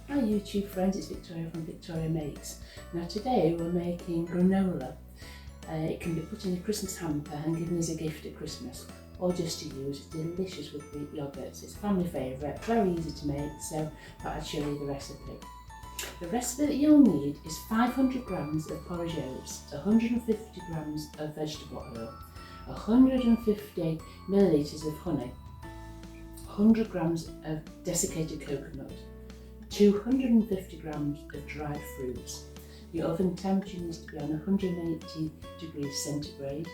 Hi YouTube friends, it's Victoria from Victoria Makes. Now today we're making granola. It can be put in a Christmas hamper and given as a gift at Christmas, or just to use. It's delicious with Greek yogurts. It's a family favourite, very easy to make, so I thought I'd show you the recipe. The recipe that you'll need is 500 grams of porridge oats, 150 grams of vegetable oil, 150 millilitres of honey, 100 grams of desiccated coconut, 250 grams of dried fruits. Your oven temperature needs to be on 180 degrees centigrade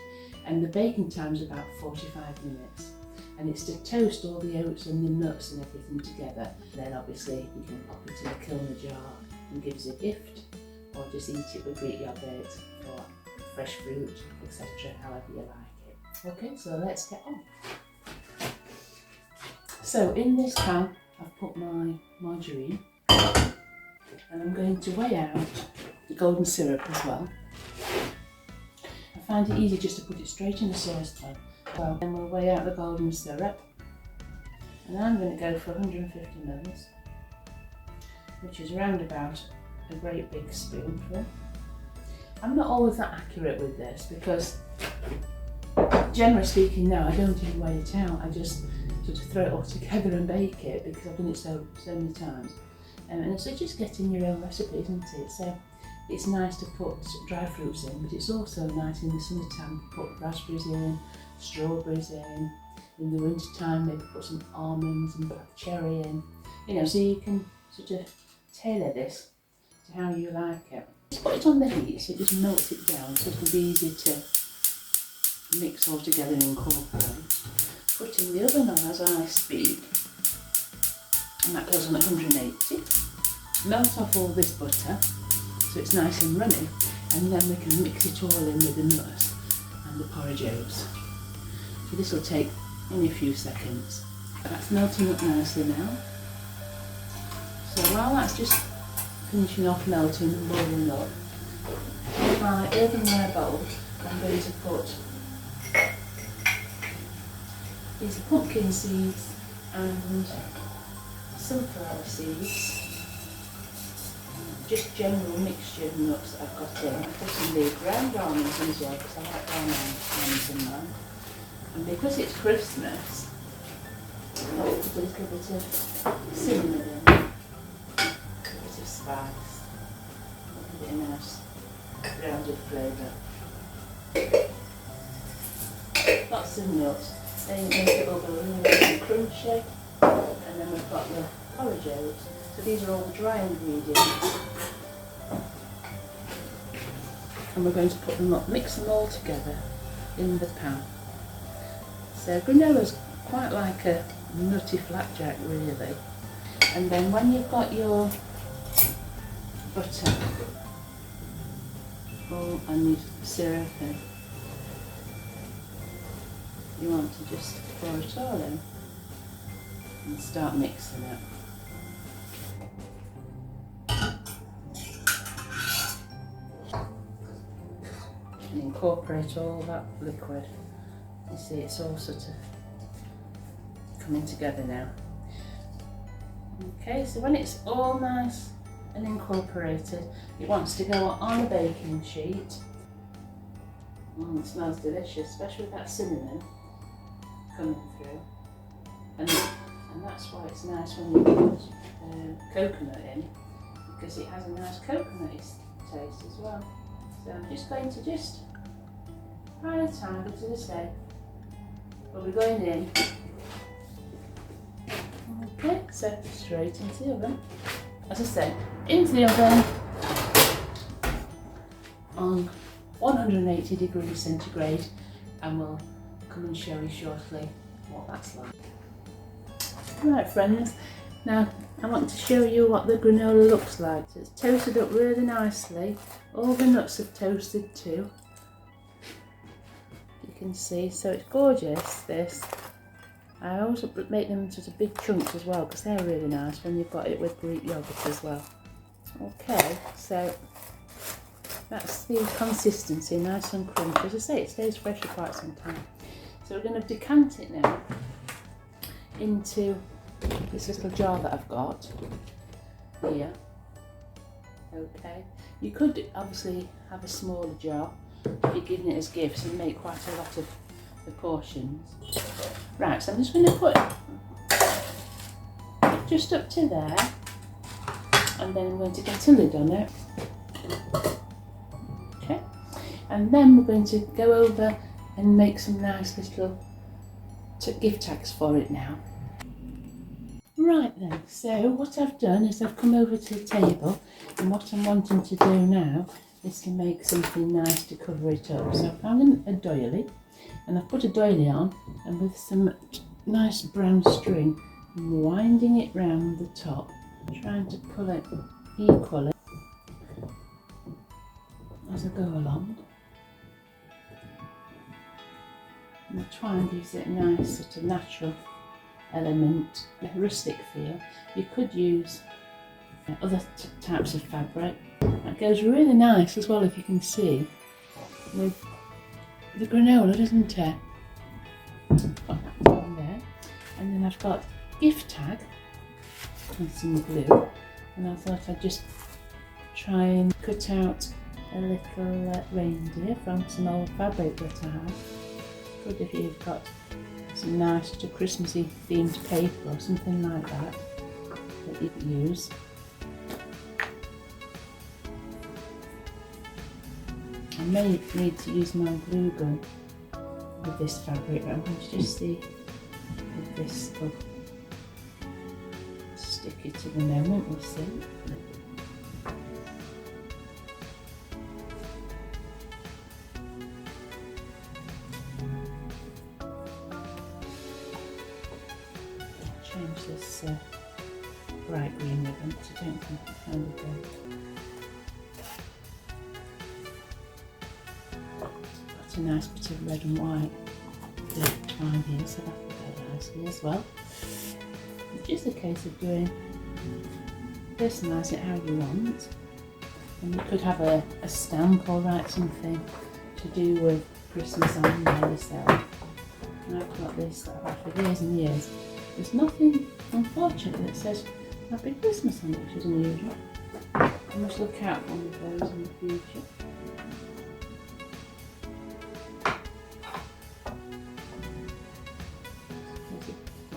and the baking time is about 45 minutes. And it's to toast all the oats and the nuts and everything together. Then obviously you can pop it in a kiln jar and give as a gift, or just eat it with Greek yogurt or fresh fruit, etc., however you like it. Okay, so let's get on. So in this pan I've put my margarine and I'm going to weigh out the golden syrup as well. I find it easy just to put it straight in the saucepan. Well, then we'll weigh out the golden syrup, and I'm going to go for 150 mils, which is around about a great big spoonful. I'm not always that accurate with this because, generally speaking, now I don't even weigh it out. I just sort of throw it all together and bake it because I've done it so many times. And it's just getting your own recipe, isn't it? So it's nice to put dry fruits in, but it's also nice in the summertime to put raspberries in, strawberries in the winter time maybe put some almonds and black cherry in, so you can sort of tailor this to how you like it. Just put it on the heat so it just melts it down, so it'll be easy to mix all together and incorporate. Putting the oven on as I speak, and that goes on at 180. Melt off all this butter so it's nice and runny, and then we can mix it all in with the nuts and the porridge oats. So this will take only a few seconds. That's melting up nicely now. So while that's just finishing off melting and boiling up, in my earthenware bowl I'm going to put these pumpkin seeds and sunflower seeds, just general mixture of nuts that I've got in. I've put some the ground almonds in as well because I like ground almonds in mine. And because it's Christmas, I'll put a little bit of cinnamon in, a bit of spice, give it a nice grounded flavour. Lots of nuts, then you make it all go really crunchy. And then we've got the porridge oats. So these are all the dry ingredients. And we're going to put them up, mix them all together in the pan. So granola's quite like a nutty flapjack really. And then when you've got your butter and your syrup in, you want to just pour it all in and start mixing it. And incorporate all that liquid. You see it's all sort of coming together now. Okay, so when it's all nice and incorporated, it wants to go on a baking sheet. It smells delicious, especially with that cinnamon coming through. And that's why it's nice when you put coconut in, because it has a nice coconutty taste as well. So I'm just going to prioritize it, as I say. But we're going in. Okay, so straight into the oven. As I said, into the oven on 180 degrees centigrade, and we'll come and show you shortly what that's like. Right friends, now I want to show you what the granola looks like. So it's toasted up really nicely. All the nuts have toasted too. You can see, so it's gorgeous this. I always make them into big chunks as well because they're really nice when you've got it with Greek yogurt as well. Okay, so that's the consistency, nice and crunchy. As I say, it stays fresh for quite some time. So we're going to decant it now into this little jar that I've got. here. Okay, you could obviously have a smaller jar if you're giving it as gifts and make quite a lot of the portions. Right, so I'm just going to put just up to there, and then I'm going to get a lid on it. Okay, and then we're going to go over and make some nice little gift tags for it now. Right then, so what I've done is I've come over to the table, and what I'm wanting to do now is to make something nice to cover it up. So I found a doily, and I've put a doily on, and with some nice brown string, I'm winding it round the top, trying to pull it equally as I go along. And the twine gives it a nice sort of natural element, a rustic feel. You could use other types of fabric. That goes really nice as well, if you can see, with the granola, doesn't it? Got that on there. And then I've got gift tag and some glue, and I thought I'd just try and cut out a little reindeer from some old fabric that I have. Good if you've got some nice sort of Christmassy themed paper or something like that you could use. I may need to use my glue gun with this fabric, but I'm going to just see if this will stick it at the moment. We'll see. Change this bright green ribbon because I don't think I found it good. Got a nice bit of red and white twine here, so that will go nicely as well. It's just a case of personalise it how you want, and you could have a stamp or write something to do with Christmas on there yourself. And I've got this that I've had for years and years. There's nothing, unfortunately, that says Happy Christmas on it, which is unusual. I must look out for one of those in the future.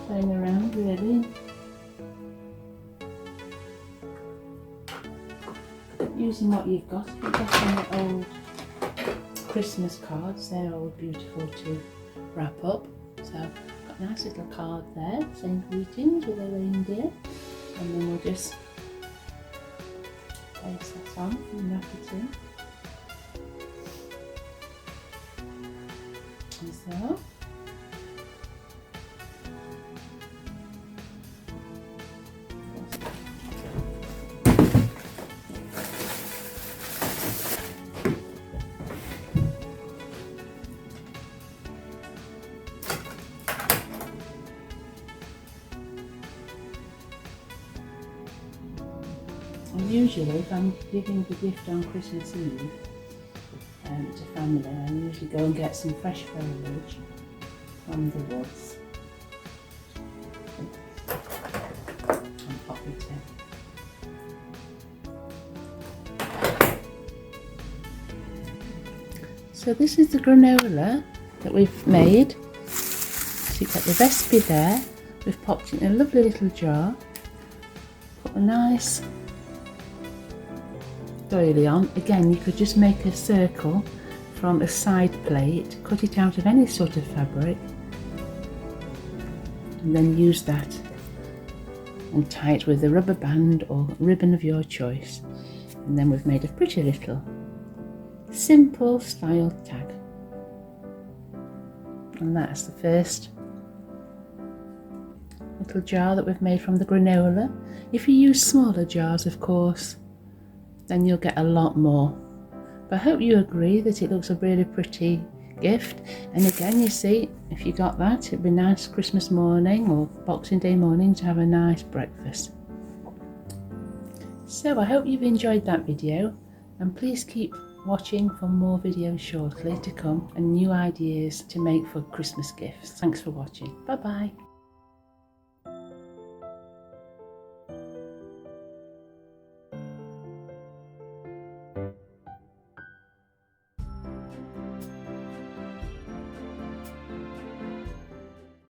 Playing around, really. Using what you've got. If you've got some old Christmas cards, they're all beautiful to wrap up. So got a nice little card there saying greetings with a reindeer, and then we'll just place that on and wrap it in. And so usually, if I'm giving the gift on Christmas Eve to family, I usually go and get some fresh foliage from the woods and pop it in. So this is the granola that we've made. So you've got the recipe there. We've popped it in a lovely little jar. Put a nice doily on. Again, you could just make a circle from a side plate, cut it out of any sort of fabric, and then use that and tie it with a rubber band or ribbon of your choice. And then we've made a pretty little simple style tag. And that's the first little jar that we've made from the granola. If you use smaller jars, of course, then you'll get a lot more. But I hope you agree that it looks a really pretty gift. And again, you see, if you got that, it'd be nice Christmas morning or Boxing Day morning to have a nice breakfast. So I hope you've enjoyed that video, and please keep watching for more videos shortly to come and new ideas to make for Christmas gifts. Thanks for watching. Bye bye.